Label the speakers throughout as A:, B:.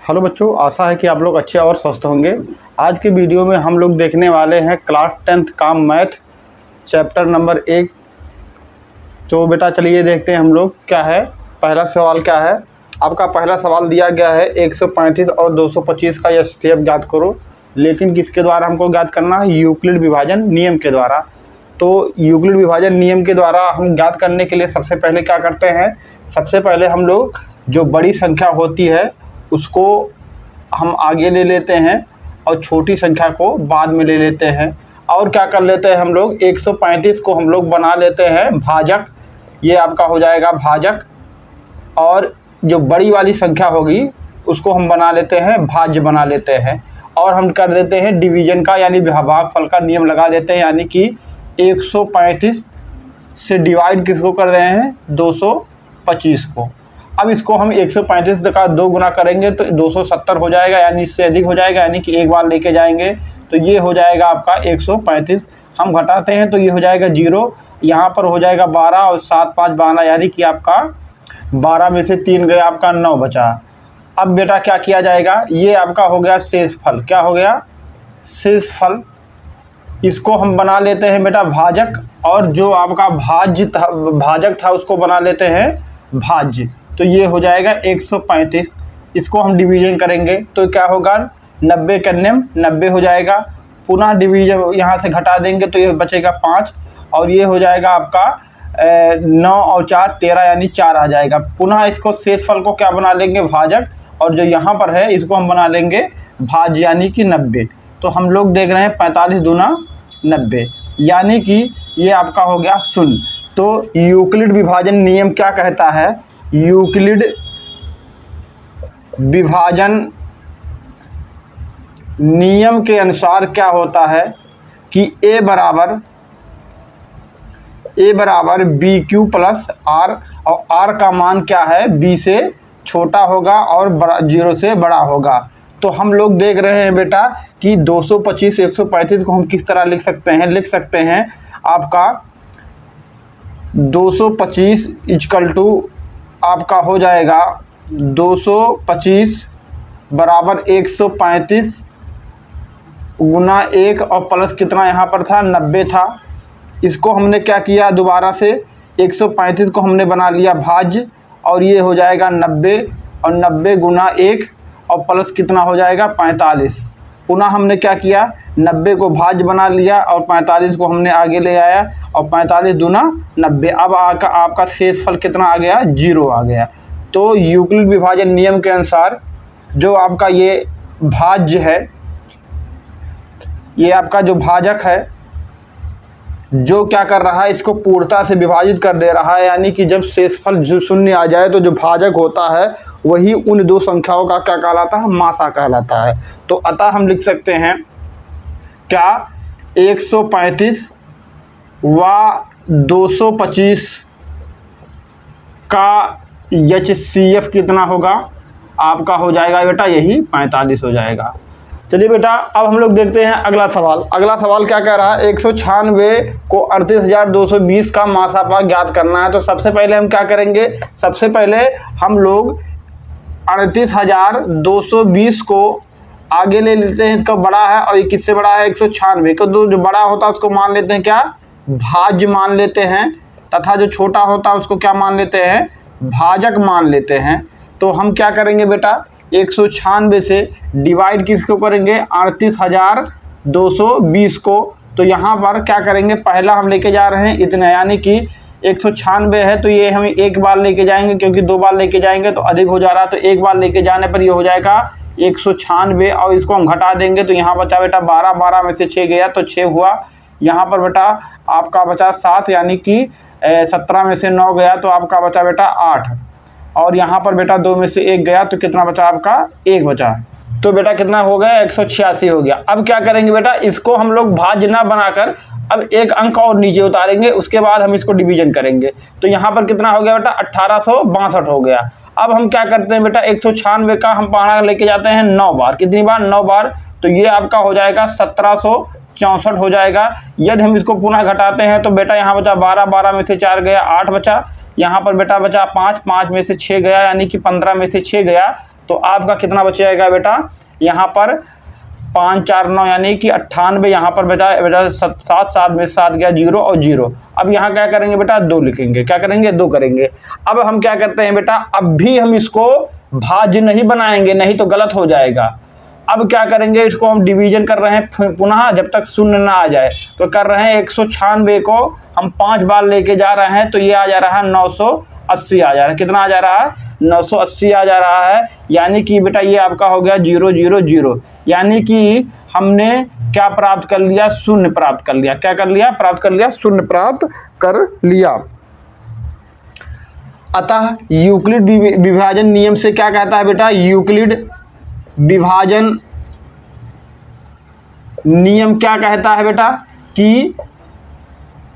A: Hello बच्चों, आशा है कि आप लोग अच्छे और स्वस्थ होंगे। आज के वीडियो में हम लोग देखने वाले हैं क्लास 10th का मैथ चैप्टर नंबर 1। तो बेटा चलिए देखते हैं हम लोग क्या है। पहला सवाल क्या है। आपका पहला सवाल दिया गया है 135 और 225 का एचसीएफ ज्ञात करो। लेकिन किसके द्वारा हमको ज्ञात करना है? यूक्लिड विभाजन नियम के द्वारा। तो यूक्लिड विभाजन नियम के द्वारा हम ज्ञात करने के लिए सबसे पहले क्या करते हैं, सबसे पहले हम लोग जो बड़ी संख्या होती है उसको हम आगे ले लेते हैं और छोटी संख्या को बाद में ले लेते हैं। और क्या कर लेते हैं हम लोग, 135 को हम लोग बना लेते हैं भाजक। ये आपका हो जाएगा भाजक। और जो बड़ी वाली संख्या होगी उसको हम बना लेते हैं भाज्य बना लेते हैं। और हम कर देते हैं डिवीजन का यानी भागफल का नियम लगा देते हैं, यानी कि 135 से डिवाइड किसको कर रहे हैं? 225 को। अब इसको हम 135 का 2 गुना करेंगे तो 270 हो जाएगा, यानी इससे अधिक हो जाएगा, यानी कि एक बार लेके जाएंगे तो ये हो जाएगा आपका 135। हम घटाते हैं तो ये हो जाएगा 0, यहाँ पर हो जाएगा 12 और 7 5 12, यानी कि आपका 12 में से 3 गया, आपका 9 बचा। अब बेटा क्या किया जाएगा, ये आपका हो गया शेष फल। क्या हो गया? शेष फल। इसको हम बना लेते हैं बेटा भाजक, और जो आपका भाजक था उसको बना लेते हैं भाज्य। तो ये हो जाएगा 135। इसको हम डिवीजन करेंगे तो क्या होगा? 90 करने 90 हो जाएगा। पुनः डिवीजन यहाँ से घटा देंगे तो ये बचेगा 5, और ये हो जाएगा आपका 9 और 4 13, यानी 4 आ जाएगा। पुनः इसको शेषफल को क्या बना लेंगे? भाजक। और जो यहाँ पर है इसको हम बना लेंगे भाज्य, यानी कि 90। तो हम लोग देख रहे हैं 45 दूना 90, यानी कि ये आपका हो गया 0। तो यूक्लिड विभाजन नियम क्या कहता है? यूक्लिड विभाजन नियम के अनुसार क्या होता है कि a बराबर बी क्यू प्लस आर, और r का मान क्या है? b से छोटा होगा और 0 से बड़ा होगा। तो हम लोग देख रहे हैं बेटा कि 225 135 को हम किस तरह लिख सकते हैं? लिख सकते हैं आपका 225 इक्वल टू आपका हो जाएगा 225 बराबर 135 गुना 1 और प्लस कितना यहाँ पर था? 90 था। इसको हमने क्या किया, दोबारा से 135 को हमने बना लिया भाज्य, और ये हो जाएगा 90, और 90 गुना 1 और प्लस कितना हो जाएगा? 45। पुनः हमने क्या किया, 90 को भाज्य बना लिया और 45 को हमने आगे ले आया, और 45 दूना 90। अब आपका शेषफल कितना आ गया? 0 आ गया। तो यूक्लिड विभाजन नियम के अनुसार जो आपका ये भाज्य है, ये आपका जो भाजक है, जो क्या कर रहा है, इसको पूर्णता से विभाजित कर दे रहा है, यानी कि जब शेषफल जो 0 आ जाए तो जो भाजक होता है वही उन दो संख्याओं का क्या कहलाता है? मासा कहलाता है। तो अतः हम लिख सकते हैं क्या, 135 व 225 का एचसीएफ कितना होगा? आपका हो जाएगा बेटा यही 45 हो जाएगा। चलिए बेटा अब हम लोग देखते हैं अगला सवाल। अगला सवाल क्या कह रहा है? 196 को 38,220 का मासापा ज्ञात करना है। तो सबसे पहले हम क्या करेंगे, सबसे पहले हम लोग 38,220 को आगे ले लेते हैं, इसका बड़ा है, और ये किससे बड़ा है? 196 को जो बड़ा होता है उसको मान लेते हैं क्या? भाज्य मान लेते हैं, तथा जो छोटा होता है उसको क्या मान लेते हैं? भाजक मान लेते हैं। तो हम क्या करेंगे बेटा, 196 से डिवाइड किसको करेंगे? 38,220 को। तो यहाँ पर क्या करेंगे, पहला हम लेके जा रहे हैं इतना, यानी कि 196 है तो ये हम एक बार लेके जाएंगे, क्योंकि 2 बार लेके जाएंगे तो अधिक हो जा रहा है। तो एक बार लेके जाने पर ये हो जाएगा 196, और इसको हम घटा देंगे तो यहाँ बचा बेटा 12, 12 में से 6 गया तो 6 हुआ। यहाँ पर बेटा आपका बचा 7, यानी कि 17 में से 9 गया तो आपका बचा बेटा 8, और यहाँ पर बेटा 2 में से 1 गया तो कितना बचा? आपका 1 बचा। तो बेटा कितना हो गया? 186 हो गया। अब क्या करेंगे बेटा, इसको हम लोग भाज्य ना बनाकर अब एक अंक और नीचे उतारेंगे, उसके बाद हम इसको डिवीजन करेंगे। तो यहाँ पर कितना हो गया बेटा? 1862 हो गया। अब हम क्या करते हैं बेटा, 196 का हम पहाड़ा लेके जाते हैं 9 बार। कितनी बार? 9 बार। तो ये आपका हो जाएगा 1764 हो जाएगा। यदि हम इसको पुनः घटाते हैं तो बेटा यहाँ बचा 12, 12 में से 4 गया 8 बचा। यहाँ पर बेटा बचा 5, 5 में से 6 गया, यानी कि 15 में से 6 गया तो आपका कितना बच जाएगा बेटा, यहाँ पर 5 4 9 यानी कि 98, यहाँ पर बचा बेटा 7 7 में 7 गया 0 और 0। अब यहाँ क्या करेंगे बेटा, 2 लिखेंगे, क्या करेंगे 2 करेंगे। अब हम क्या करते हैं बेटा, अब भी हम इसको भाज्य नहीं बनाएंगे, नहीं तो गलत हो जाएगा। अब क्या करेंगे, इसको हम डिवीजन कर रहे हैं पुनः जब तक शून्य ना आ जाए, तो कर रहे हैं 196 को हम 5 बार लेके जा रहे हैं, तो ये आ जा रहा है 980 आ जा रहा है। कितना आ जा रहा है, 980 आ जा रहा है। यानी कि बेटा ये आपका हो गया 0 0 0, यानी कि हमने क्या प्राप्त कर लिया, शून्य प्राप्त कर लिया। क्या कर लिया, प्राप्त कर लिया, शून्य प्राप्त कर लिया। अतः यूक्लिड विभाजन नियम से क्या कहता है बेटा, यूक्लिड विभाजन नियम क्या कहता है बेटा, कि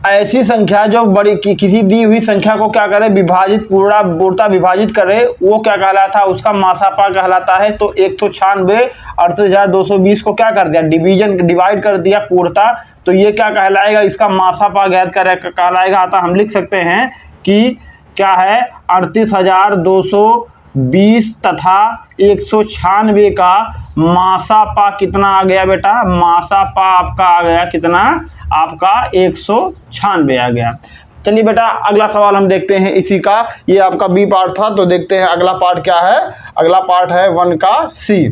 A: ऐसी संख्या जो बड़ी किसी दी हुई संख्या को क्या करे, विभाजित पूर्णता विभाजित करे, वो क्या कहलाता है, उसका मासापा कहलाता है। तो 196 38,220 को क्या कर दिया, डिवाइड कर दिया पूर्णता, तो ये क्या कहलाएगा, इसका मासापा ज्ञात कहलाएगा। अतः हम लिख सकते हैं कि क्या है, 38,220 तथा 196 का मासापा कितना आ गया बेटा, मासापा आपका आ गया कितना, आपका 196 आ गया। चलिए बेटा अगला सवाल हम देखते हैं इसी का, ये आपका बी पार्ट था, तो देखते हैं अगला पार्ट क्या है। अगला पार्ट है 1 का सी।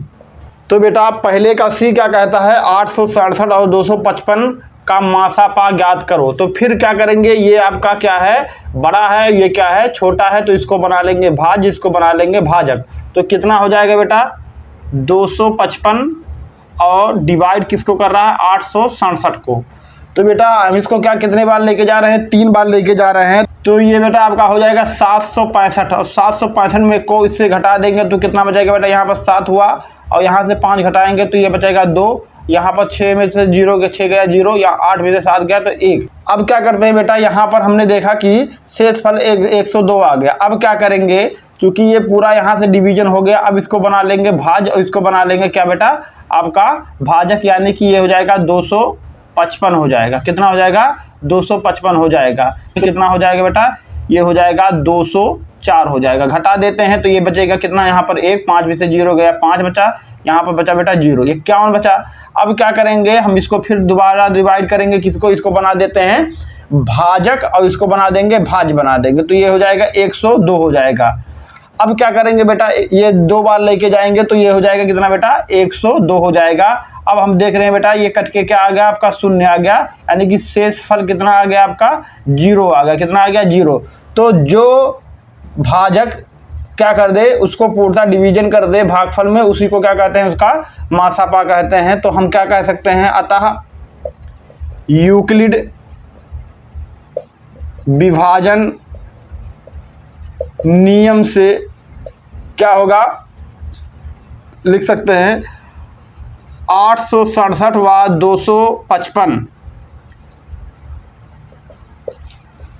A: तो बेटा पहले का सी क्या कहता है, 867 और 255 का मासापा ज्ञात करो। तो फिर क्या करेंगे, ये आपका क्या है, बड़ा है, ये क्या है, छोटा है, तो इसको बना लेंगे भाज्य, इसको बना लेंगे भाजक। तो कितना हो जाएगा बेटा, 255 और डिवाइड किसको कर रहा है, 867 को। तो बेटा हम इसको क्या कितने बार लेके जा रहे हैं, 3 बार लेके जा रहे हैं। तो ये बेटा आपका हो जाएगा 765, और 765 में को इससे घटा देंगे तो कितना बचेगा बेटा, यहाँ पर 7 हुआ और यहाँ से 5 घटाएंगे तो ये बचेगा 2, यहाँ पर 6 में से 0 के 6 गया 0, या 8 में से 7 गया तो 1। अब क्या करते हैं बेटा, यहाँ पर हमने देखा कि शेषफल 102 आ गया। अब क्या करेंगे, क्योंकि ये पूरा यहाँ से डिवीजन हो गया, अब इसको बना लेंगे भाज्य और इसको बना लेंगे क्या बेटा, आपका भाजक, यानी कि ये हो जाएगा 255 हो जाएगा। कितना हो जाएगा, 255 हो जाएगा। कितना हो जाएगा बेटा, ये हो जाएगा 204 हो जाएगा। घटा देते हैं तो ये बचेगा कितना, यहाँ पर 1, 5 में से 0 गया 5 बचा, यहाँ पर बचा बेटा 0, ये 51 बचा। अब क्या करेंगे, हम इसको फिर दोबारा डिवाइड करेंगे, किसको, इसको बना देते हैं भाजक और इसको बना देंगे भाज्य बना देंगे, तो ये हो जाएगा 102 हो जाएगा। अब क्या करेंगे बेटा, ये 2 बार लेके जाएंगे तो ये हो जाएगा कितना बेटा, 102 हो जाएगा। अब हम देख रहे हैं बेटा ये कट के क्या आ गया, आपका 0 आ गया, यानी कि शेष फल कितना आ गया, आपका 0 आ गया। कितना आ गया, 0। तो जो भाजक क्या कर दे, उसको पूर्णता डिवीजन कर दे भागफल में, उसी को क्या कहते हैं, उसका मासापा कहते हैं। तो हम क्या कह सकते हैं, अतः यूक्लिड विभाजन नियम से क्या होगा, लिख सकते हैं 867 व 255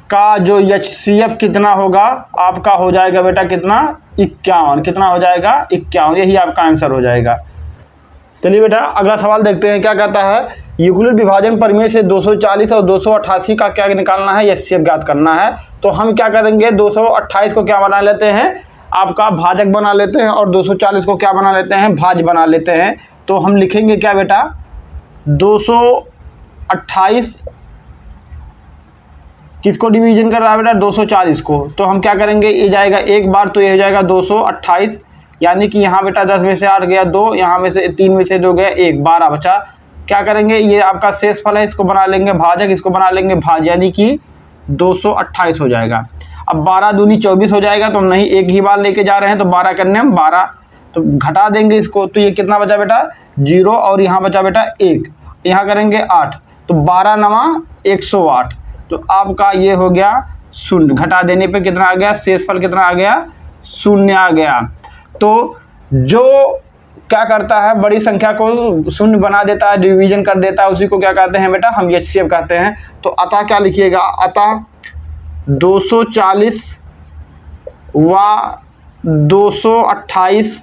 A: का जो HCF कितना होगा, आपका हो जाएगा बेटा कितना, 51। कितना हो जाएगा, 51, यही आपका आंसर हो जाएगा। चलिए बेटा अगला सवाल देखते हैं, क्या कहता है, यूक्लिड विभाजन प्रमेय से 240 और 288 का क्या निकालना है, HCF ज्ञात करना है। तो हम क्या करेंगे, 228 को क्या बना लेते हैं, आपका भाजक बना लेते हैं, और 240 को क्या बना लेते हैं, भाज्य बना लेते हैं। तो हम लिखेंगे क्या बेटा, 228 किसको डिवीजन कर रहा है बेटा, 240 को। तो हम क्या करेंगे, ये जाएगा एक बार, तो ये हो जाएगा 228, यानी कि यहाँ बेटा 10 में से 8 गया 2, यहाँ में से 3 में से 2 गया 1, 12 बचा। क्या करेंगे, ये आपका शेष फल है, इसको बना लेंगे भाजक, इसको बना लेंगे भाज्य, यानी कि 228 हो जाएगा। अब 12 दूनी 24 हो जाएगा, तो हम नहीं एक ही बार लेके जा रहे हैं, तो 12 करने हम 12, तो घटा देंगे इसको, तो ये कितना बचा बेटा 0, और यहाँ बचा बेटा 1, यहाँ करेंगे 8, तो 12 नवा 108, तो आपका ये हो गया 0। घटा देने पे कितना आ गया, शेषफल कितना आ गया, 0 आ गया। तो जो क्या करता है, बड़ी संख्या को 0 बना देता है, डिवीजन कर देता है, उसी को क्या कहते हैं बेटा, हम HCF कहते हैं। तो अतः क्या लिखिएगा, अतः 240 व 228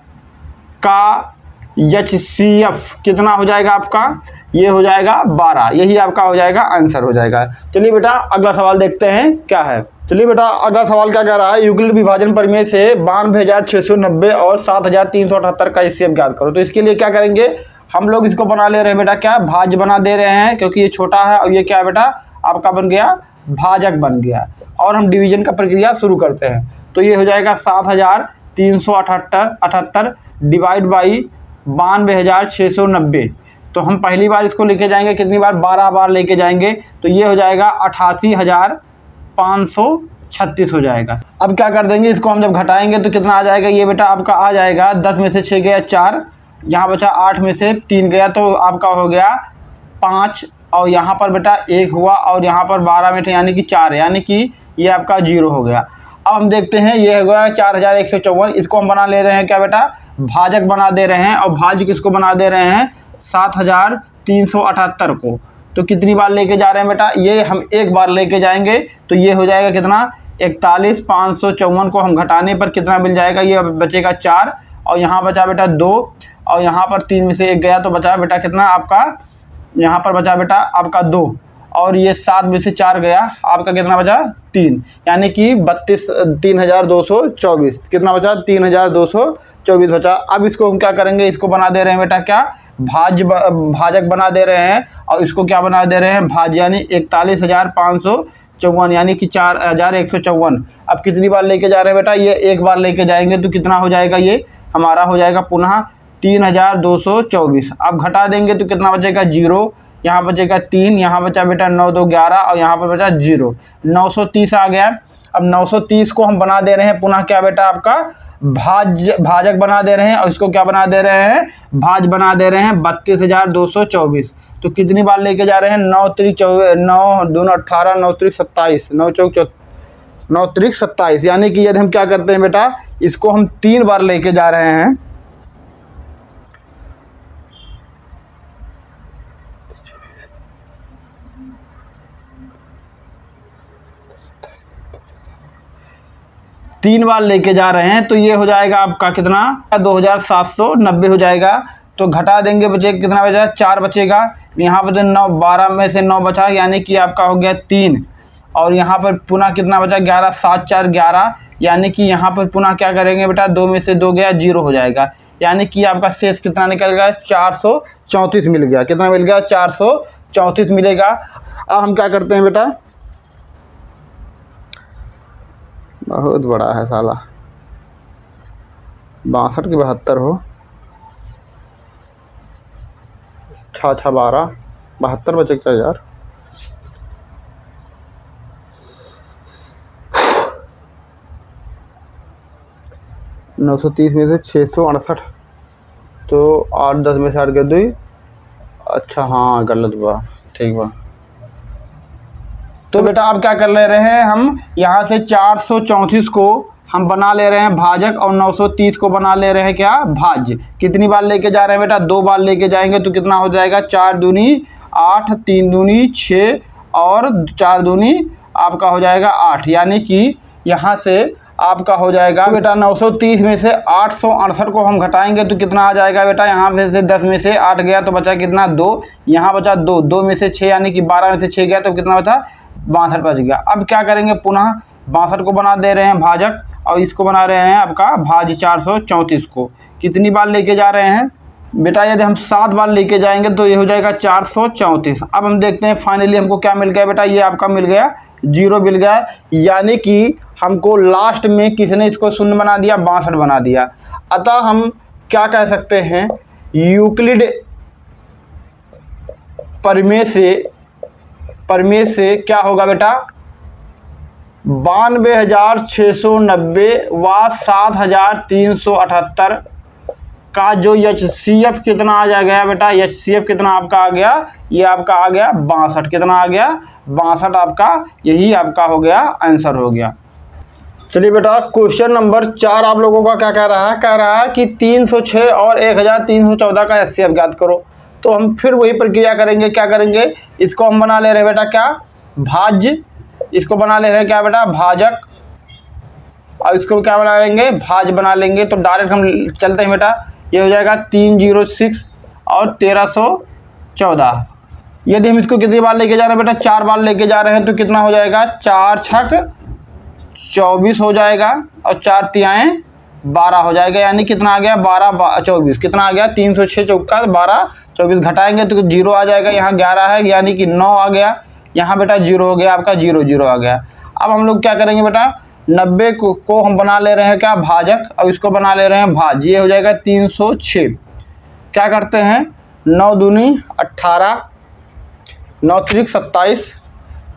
A: का HCF कितना हो जाएगा, आपका ये हो जाएगा 12, यही आपका हो जाएगा आंसर हो जाएगा। चलिए बेटा अगला सवाल देखते हैं क्या है। चलिए बेटा अगला सवाल क्या कह रहा है, यूक्लिड विभाजन प्रमेय से 92,690 और 7,378 का एचसीएफ ज्ञात करो। तो इसके लिए क्या करेंगे, हम लोग इसको बना ले रहे हैं बेटा, क्या भाज्य बना दे रहे हैं, क्योंकि ये छोटा है और ये क्या है बेटा आपका बन गया भाजक बन गया। और हम डिवीजन का प्रक्रिया शुरू करते हैं। तो ये हो जाएगा 7,378 डिवाइड बाई 92,690। तो हम पहली बार इसको लेके जाएंगे कितनी बार, 12 बार लेके जाएंगे। तो ये हो जाएगा 88,536 हो जाएगा। अब क्या कर देंगे, इसको हम जब घटाएंगे तो कितना आ जाएगा, ये बेटा आपका आ जाएगा 10 में से 6 गया 4, यहाँ बचा 8 में से 3 गया तो आपका हो गया 5, और यहाँ पर बेटा 1 हुआ, और यहाँ पर 12 में थे यानी कि 4, यानी कि ये आपका 0 हो गया। अब हम देखते हैं ये हो गया 4,154, इसको हम बना ले रहे हैं क्या बेटा, भाजक बना दे रहे हैं। और भाज्य किसको बना दे रहे हैं, 7,378 को। तो कितनी बार लेके जा रहे हैं बेटा, ये हम एक बार लेके जाएंगे। तो ये हो जाएगा कितना, 41,554 को हम घटाने पर कितना मिल जाएगा, ये बचेगा 4, और यहाँ बचा बेटा 2, और यहाँ पर 3 में से 1 गया तो बचा बेटा कितना आपका, यहाँ पर बचा बेटा आपका 2, और ये 7 में से 4 गया आपका कितना बचा 3, यानी कि 3,224 कितना बचा, 3,224 बचा। अब इसको हम क्या करेंगे, इसको बना दे रहे हैं बेटा क्या, भाजक बना दे रहे हैं, और इसको क्या बना दे रहे हैं, भाज्य, यानी 41,554 यानी कि 4,154। अब कितनी बार लेके जा रहे हैं बेटा, ये एक बार लेके जाएंगे तो कितना हो जाएगा, ये हमारा हो जाएगा पुनः 3,224। अब घटा देंगे तो कितना बचेगा 0, यहाँ बचेगा 3, यहाँ बचा बेटा 9 2 11, और यहाँ पर बचा 0, 930 आ गया। अब 930 को हम बना दे रहे हैं पुनः क्या बेटा आपका भाजक बना दे रहे हैं, और इसको क्या बना दे रहे हैं, भाज बना दे रहे हैं 32,224। तो कितनी बार लेके जा रहे हैं, 9 3 9 2 18 9 3 27 9 4 9 3 27, यानी कि यदि हम क्या करते हैं बेटा, इसको हम 3 बार लेके जा रहे हैं। तीन बार लेके जा रहे हैं, तो ये हो जाएगा आपका कितना, 2,790 हो जाएगा। तो घटा देंगे, बचे कितना बचा, 4 बचेगा। यहाँ पर 9 12 में से 9 बचा, यानी कि आपका हो गया 3, और यहाँ पर पुनः कितना बचा 11 7 4 11, यानी कि यहाँ पर पुनः क्या करेंगे बेटा, 2 में से 2 गया 0 हो जाएगा, यानी कि आपका शेष कितना निकल गया, 434 मिल गया। कितना मिल गया, 434 मिलेगा। अब हम क्या करते हैं बेटा, बहुत बड़ा है साला, 62 की 72 हो, 6 6 12 72 बचेगा यार। नौ 930 में से 668, तो 8 10 में से 8 गया 2, अच्छा हाँ गलत हुआ, ठीक हुआ। तो बेटा आप क्या कर ले रहे हैं, हम यहाँ से 434 को हम बना ले रहे हैं भाजक, और 930 को बना ले रहे हैं क्या, भाज्य। कितनी बार लेके जा रहे हैं बेटा, 2 बार लेके जाएंगे तो कितना हो जाएगा, 4 दूनी 8 3 दूनी 6 और 4 दूनी आपका हो जाएगा 8, यानी कि यहाँ से आपका हो जाएगा बेटा 930 में से 868 को हम घटाएंगे तो कितना आ जाएगा बेटा, यहाँ पे से 10 में से 8 गया तो बचा कितना 2, यहाँ बचा 2, 2 में से 6 यानी कि 12 में से 6 गया तो कितना बचा 62 बच गया। अब क्या करेंगे, पुनः 62 को बना दे रहे हैं भाजक, और इसको बना रहे हैं आपका भाज्य 434 को। कितनी बार लेके जा रहे हैं बेटा, यदि हम 7 बार लेके जाएंगे तो ये हो जाएगा 434। अब हम देखते हैं फाइनली हमको क्या मिल गया बेटा, ये आपका मिल गया 0 मिल गया, यानी कि हमको लास्ट में किसने इसको शून्य बना दिया, 62 बना दिया। अतः हम क्या कह सकते हैं, यूक्लिड प्रमेय से क्या होगा बेटा, 92,690 व 7,378 का जो HCF कितना आ जाएगा बेटा, HCF कितना आपका आ गया, ये आपका आ गया 62। कितना आ गया, 62 आपका, यही आपका हो गया आंसर हो गया। चलिए बेटा क्वेश्चन नंबर 4 आप लोगों का क्या कह रहा है कि 306 और 1,314 का HCF ज्ञात करो। तो हम फिर वही प्रक्रिया करेंगे, क्या करेंगे, इसको हम बना ले रहे हैं बेटा क्या, भाज्य, इसको बना ले रहे हैं क्या बेटा भाजक, और इसको क्या बना लेंगे, भाज बना लेंगे। तो डायरेक्ट हम चलते हैं बेटा, ये हो जाएगा 306 और 1300 14। यदि हम इसको कितनी बार लेके जा रहे हैं बेटा, 4 बार लेके जा रहे हैं तो कितना हो जाएगा, 4 छक 24 हो जाएगा और 4 तियाएँ 12 हो जाएगा। यानी कितना आ गया, 12 24 कितना आ गया, 306 चौका 12 24 घटाएंगे तो 0 आ जाएगा। यहाँ 11 है यानी कि 9 आ गया। यहाँ बेटा 0 हो गया आपका, 0 0 आ गया। अब हम लोग क्या करेंगे बेटा, 90 को हम बना ले रहे हैं क्या, भाजक, और इसको बना ले रहे हैं भाज। ये हो जाएगा 306। क्या करते हैं, 9 दूनी 18, 9 त्रिक 27,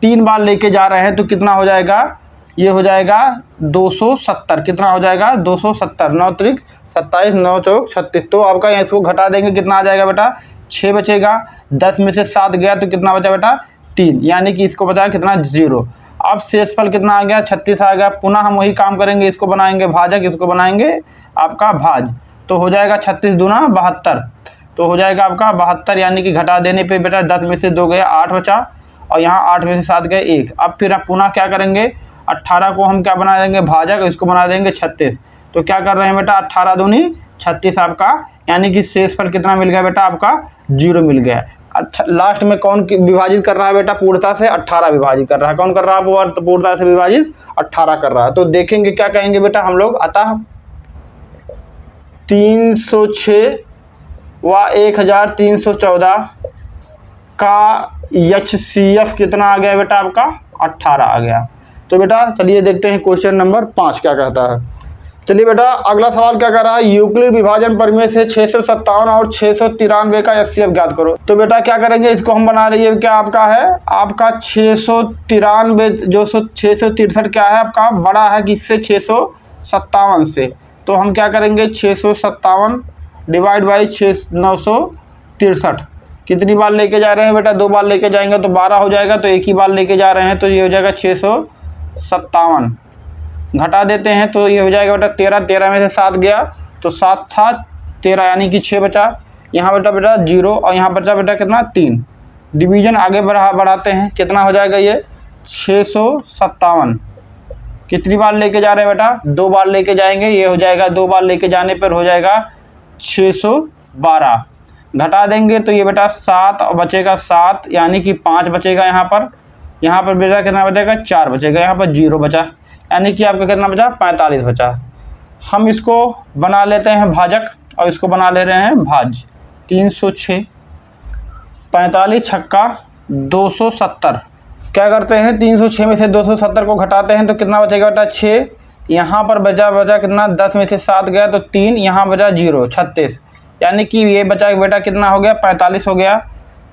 A: 3 बार लेके जा रहे हैं तो कितना हो जाएगा, ये हो जाएगा 270। कितना हो जाएगा, 270। 9 त्रिक 27, 9 चौक 36। तो आपका यहाँ इसको घटा देंगे, कितना आ जाएगा बेटा, 6 बचेगा। 10 में से 7 गया तो कितना बचा बेटा, 3। यानी कि इसको बचा कितना, 0। अब शेषफल कितना आ गया, 36 आ गया। पुनः हम वही काम करेंगे, इसको बनाएंगे भाजक, इसको बनाएंगे आपका भाज। तो हो जाएगा 36 दूना 72। तो हो जाएगा आपका 72। यानी कि घटा देने पे बेटा 10 में से 2 गया, 8 बचा, और यहाँ 8 में से 7 गए 1। अब फिर आप पुनः क्या करेंगे, 18 को हम क्या बना देंगे भाजक, इसको बना देंगे 36। तो क्या कर रहे हैं बेटा, 18 दूनी 36 आपका। यानी कि शेषफल कितना मिल गया बेटा, आपका 0 मिल गया। लास्ट में कौन विभाजित कर रहा है बेटा, पूर्णता से 18 विभाजित कर रहा है। कौन कर रहा है, पूर्णता से विभाजित 18 कर रहा है। तो देखेंगे क्या कहेंगे बेटा हम लोग, अतः 306 व 1314 का HCF कितना आ गया बेटा, आपका 18 आ गया। तो बेटा चलिए देखते हैं क्वेश्चन नंबर 5 क्या कहता है। चलिए बेटा अगला सवाल क्या कर रहा है, यूक्लिड विभाजन प्रमेय से 657 और 693 का HCF ज्ञात करो। तो बेटा क्या करेंगे, इसको हम बना रही है क्या आपका है, आपका 693 जो 663 क्या है आपका, बड़ा है किससे, 657 से। तो हम क्या करेंगे, 657 डिवाइड बाई 963। कितनी बार लेके जा रहे हैं बेटा, 2 बार लेके जाएंगे तो 12 हो जाएगा। तो एक ही बार लेके जा रहे हैं तो ये हो जाएगा 657। घटा देते हैं तो ये हो जाएगा बेटा 13। 13 में से 7 गया तो 7 7 13 यानी कि 6 बचा। यहाँ बेटा 0 और यहाँ बचा बेटा कितना, 3। डिवीजन आगे बढ़ाते हैं, कितना हो जाएगा ये 657। कितनी बार लेके जा रहे हैं बेटा, 2 बार लेके जाएंगे। ये हो जाएगा 2 बार लेके जाने पर हो जाएगा 612। घटा देंगे तो ये बेटा 7 और बचेगा 7 यानी कि 5 बचेगा। यहाँ पर बेटा कितना बचेगा, 4 बचेगा। यहाँ पर 0 बचा यानी कि आपका कितना बचा, 45 बचा। हम इसको बना लेते हैं भाजक और इसको बना ले रहे हैं भाज। 306 45 छक्का 270। क्या करते हैं, 306 में से 270 को घटाते हैं तो कितना बचेगा बेटा, 6। यहाँ पर बचा कितना, 10 में से 7 गया तो 3। यहाँ बचा 0 36। यानी कि ये बचा बेटा कितना हो गया, 45 हो गया।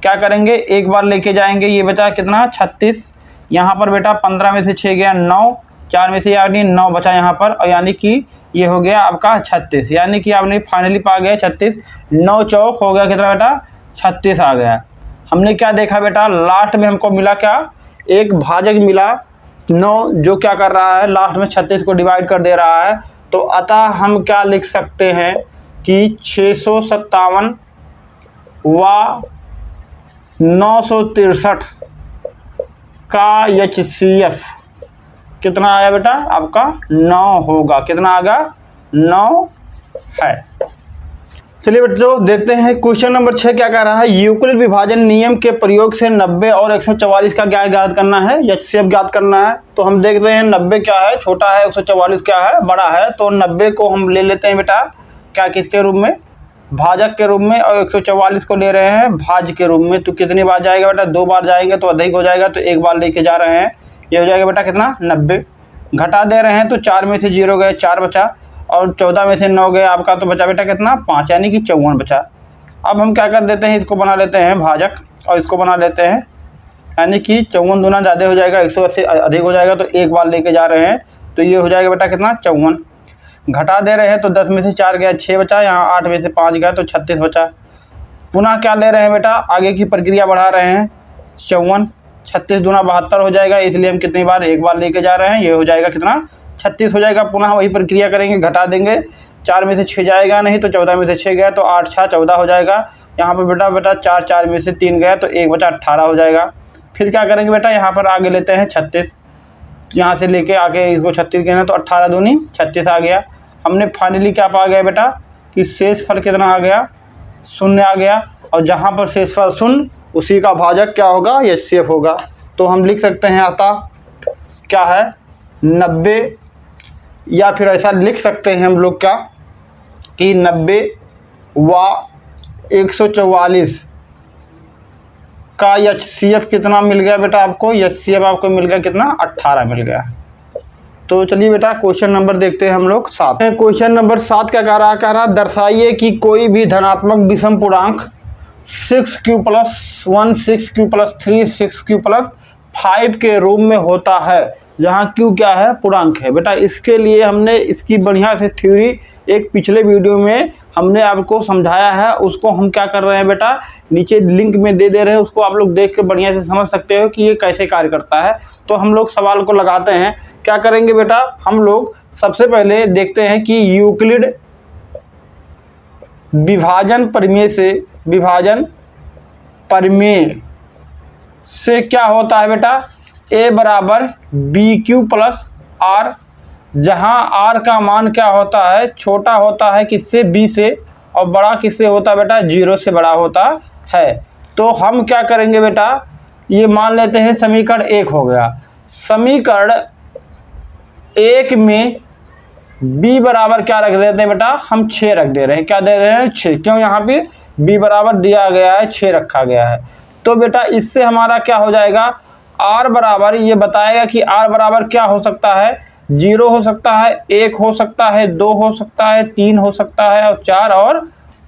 A: क्या करेंगे, एक बार लेके जाएंगे, ये बचा कितना 36। यहाँ पर बेटा 15 में से 6 गया 9, 4 में से यानी 9 बचा यहाँ पर, और यानी कि ये हो गया आपका 36। यानी कि आपने फाइनली पा गया 36। 9 चौक हो गया कितना बेटा, 36 आ गया। हमने क्या देखा बेटा, लास्ट में हमको मिला क्या, एक भाजक मिला 9 जो क्या कर रहा है, लास्ट में 36 को डिवाइड कर दे रहा है। तो अतः हम क्या लिख सकते हैं कि 657 व 963 का HCF कितना आया बेटा, आपका 9 होगा। कितना आ गया, 9 है। चलिए बच्चों देखते हैं क्वेश्चन नंबर 6 क्या कह रहा है, यूक्लिड विभाजन नियम के प्रयोग से 90 और 144 का क्या ज्ञात करना है, HCF ज्ञात करना है। तो हम देखते हैं 90 क्या है, छोटा है, 144 क्या है, बड़ा है। तो 90 को हम ले लेते हैं बेटा क्या, किसके रूप में, भाजक के रूप में, और 144 को ले रहे हैं भाज के रूप में। तो कितनी बार जाएगा बेटा, 2 बार जाएंगे तो अधिक हो जाएगा, तो 1 बार लेके जा रहे हैं। ये हो जाएगा बेटा कितना, 90। घटा दे रहे हैं तो 4 में से 0 गए, 4 बचा, और 14 में से 9 गए आपका, तो बचा बेटा कितना, 5 यानी कि 54 बचा। अब हम क्या कर देते हैं, इसको बना लेते हैं भाजक और इसको बना लेते हैं, यानी कि 54 दूना ज़्यादा हो जाएगा, 180 अधिक हो जाएगा, तो 1 बार लेके जा रहे हैं। तो ये हो जाएगा बेटा कितना, 54। घटा दे रहे हैं तो 10 में से 4 गया, 6 बचा। यहाँ 8 में से 5 गया तो 36 बचा। पुनः क्या ले रहे हैं बेटा, आगे की प्रक्रिया बढ़ा रहे हैं। 54 36 दूना 72 हो जाएगा, इसलिए हम कितनी बार, 1 बार लेके जा रहे हैं। ये हो जाएगा कितना, 36 हो जाएगा। पुनः वही प्रक्रिया करेंगे, घटा देंगे, 4 में से 6 जाएगा नहीं, तो 14 में से 6 गया तो 8 6 14 हो जाएगा। यहाँ पर बेटा 4 में से 3 गया तो 1 बचा, 18 हो जाएगा। फिर क्या करेंगे बेटा, यहाँ पर आगे लेते हैं 36, यहाँ से लेके आगे इसको 36 कहना, तो 18 दूनी 36 आ गया। हमने फाइनली क्या पा गया बेटा कि शेष फल कितना आ गया, 0 आ गया। और जहाँ पर शेषफल शून्य उसी का भाजक क्या होगा, HCF होगा। तो हम लिख सकते हैं अतः क्या है 90, या फिर ऐसा लिख सकते हैं हम लोग क्या कि 90 व 144 का HCF कितना मिल गया बेटा आपको, HCF आपको मिल गया कितना 18 मिल गया। तो चलिए बेटा क्वेश्चन नंबर देखते हैं हम लोग 7। क्वेश्चन नंबर 7 क्या कह रहा दर्शाइए कि कोई भी धनात्मक विषम पूर्णांक 6q + 1 6q + 3 6q + 5 के रूप में होता है, जहाँ q क्या है पूर्णांक है। बेटा इसके लिए हमने इसकी बढ़िया से थ्योरी एक पिछले वीडियो में हमने आपको समझाया है, उसको हम क्या कर रहे हैं बेटा नीचे लिंक में दे रहे हैं, उसको आप लोग देख के बढ़िया से समझ सकते हो कि ये कैसे कार्य करता है। तो हम लोग सवाल को लगाते हैं, क्या करेंगे बेटा हम लोग सबसे पहले देखते हैं कि यूक्लिड विभाजन प्रमेय से क्या होता है बेटा a बराबर BQ + R, जहां R का मान क्या होता है छोटा होता है किससे B से, और बड़ा किससे होता है बेटा 0 से बड़ा होता है। तो हम क्या करेंगे बेटा ये मान लेते हैं समीकरण 1 हो गया। समीकरण 1 में b बराबर क्या रख देते हैं बेटा हम 6 रख दे रहे हैं, क्या दे रहे हैं 6, क्यों यहाँ पे b बराबर दिया गया है 6 रखा गया है। तो बेटा इससे हमारा क्या हो जाएगा r बराबर, ये बताएगा कि r बराबर क्या हो सकता है 0 हो सकता है, 1 हो सकता है, 2 हो सकता है, 3 हो सकता है, और 4 और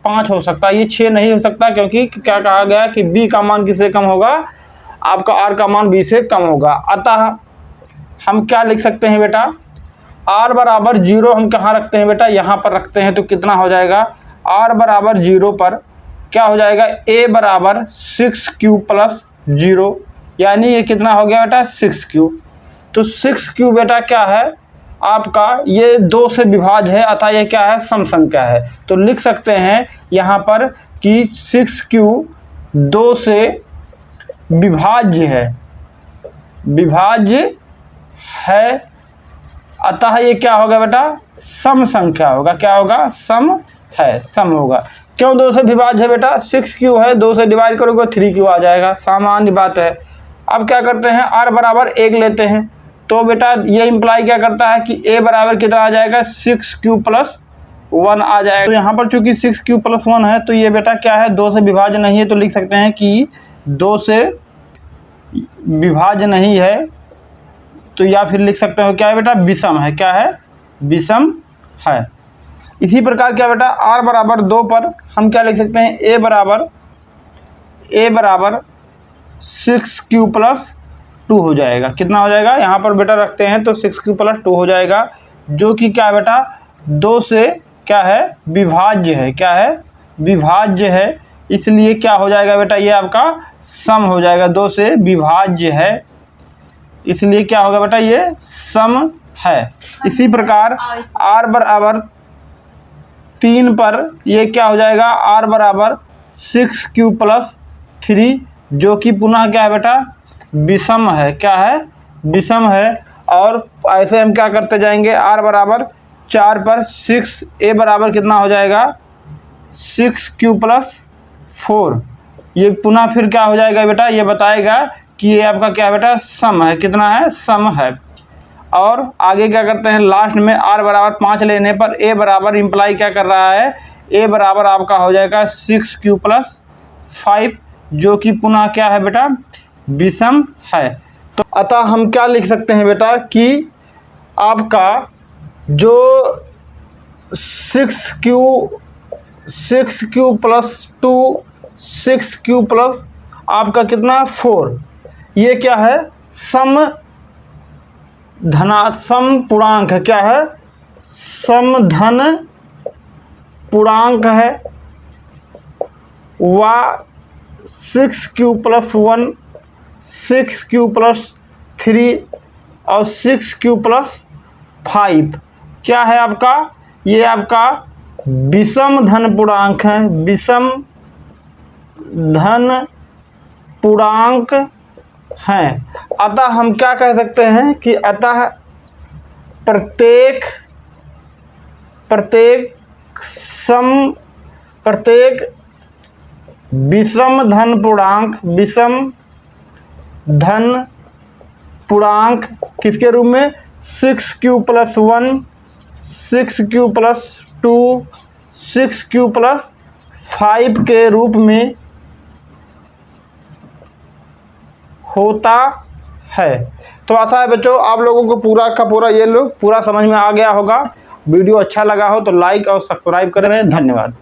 A: 5 हो सकता है। ये 6 नहीं हो सकता, क्योंकि क्या कहा गया कि b का मान किससे कम होगा, आपका r का मान b से कम होगा। अतः हम क्या लिख सकते हैं बेटा r बराबर 0 हम कहाँ रखते हैं बेटा यहाँ पर रखते हैं, तो कितना हो जाएगा r बराबर 0 पर क्या हो जाएगा a बराबर 6q + 0, यानी ये कितना हो गया बेटा 6q। तो 6q बेटा क्या है आपका ये 2 से विभाज्य है, अतः ये क्या है सम संख्या है। तो लिख सकते हैं यहाँ पर कि 6q 2 से विभाज्य है, अतः ये क्या होगा बेटा सम संख्या होगा। क्या होगा सम होगा। क्यों 2 से विभाज्य है बेटा 6q है, 2 से डिवाइड करोगे 3q आ जाएगा, सामान्य बात है। अब क्या करते हैं r बराबर 1 लेते हैं, तो बेटा ये इंप्लाई क्या करता है कि a बराबर कितना आ जाएगा 6q + 1 आ जाएगा। तो यहाँ पर चूंकि 6q + 1 है तो ये बेटा क्या है 2 से विभाज्य नहीं है, तो लिख सकते हैं कि 2 से विभाज्य नहीं है, तो या फिर लिख सकते हो क्या है बेटा विषम है। क्या है विषम है। इसी प्रकार क्या बेटा r बराबर 2 पर हम क्या लिख सकते हैं a बराबर 6q + 2 हो जाएगा। कितना हो जाएगा यहाँ पर बेटा रखते हैं तो 6q + 2 हो जाएगा, जो कि क्या बेटा 2 से क्या है विभाज्य है। क्या है विभाज्य है, इसलिए क्या हो जाएगा बेटा ये आपका सम हो जाएगा। 2 से विभाज्य है इसलिए क्या होगा बेटा ये सम है। इसी प्रकार r बराबर 3 पर ये क्या हो जाएगा r बराबर 6q + 3, जो कि पुनः क्या है बेटा विषम है। क्या है विषम है। और ऐसे हम क्या करते जाएंगे r बराबर 4 पर 6 a बराबर कितना हो जाएगा 6q + 4, ये पुनः फिर क्या हो जाएगा बेटा ये बताएगा कि ये आपका क्या है बेटा सम है। कितना है सम है। और आगे क्या करते हैं लास्ट में r बराबर 5 लेने पर a बराबर इंप्लाई क्या कर रहा है a बराबर आपका हो जाएगा 6q + 5, जो कि पुनः क्या है बेटा विषम है। तो अतः हम क्या लिख सकते हैं बेटा कि आपका जो 6q + 2 6q + आपका कितना 4, ये क्या है सम पूर्णांक है। क्या है समधन पूर्णांक है। व 6q + 1 6q + 3 और 6q + 5 क्या है आपका ये आपका विषम धन पूर्णांक है। विषम धन पूर्णांक हैं। अतः हम क्या कह सकते हैं कि अतः प्रत्येक विषम धन पूर्णांक किसके रूप में? 6q+1, 6q+2, 6q+5 के रूप में होता है। तो आशा है बच्चों आप लोगों को पूरा का पूरा ये लोग पूरा समझ में आ गया होगा। वीडियो अच्छा लगा हो तो लाइक और सब्सक्राइब करें। धन्यवाद।